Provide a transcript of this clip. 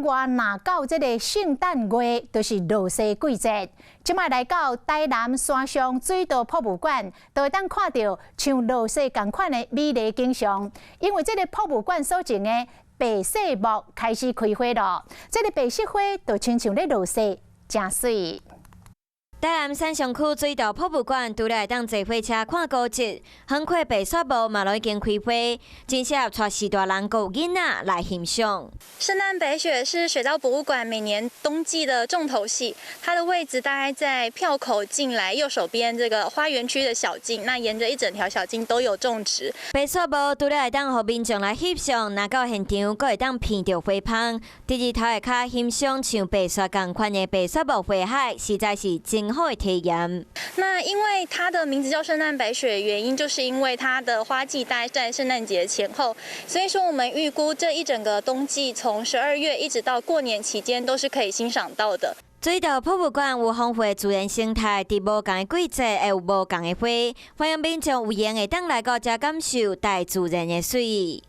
月若到这个圣诞月，就是落雪季节。即摆来到台南山上水稻博物馆，就会当看到像落雪同款的美丽景象。因为这个博物馆所种的白色木开始开花了，这个白色花就亲像咧落雪，真水。 台南山上区水稻博物馆除了会当坐火车看古迹，横跨白雪幕嘛都已经开花，真适合带许大人和囡仔来欣赏。圣诞白雪是水稻博物馆每年冬季的重头戏，它的位置大概在票口进来右手边这个花园区的小径，那沿着一整条小径都有种植。白雪幕除了会当让民众来翕相，若到现场，阁会当闻到花香。第二头的脚欣赏像白雪同款的白雪幕花海，实在是真好的体验。那因为它的名字叫圣诞白雪，原因就是因为它的花季大概在圣诞节前后，所以说我们预估这一整个冬季从12月一直到过年期间都是可以欣赏到的。 水稻博物馆有丰富的自然生态，伫无同的季节会有无同的花，欢迎民众有闲会当来到这感受大自然的水。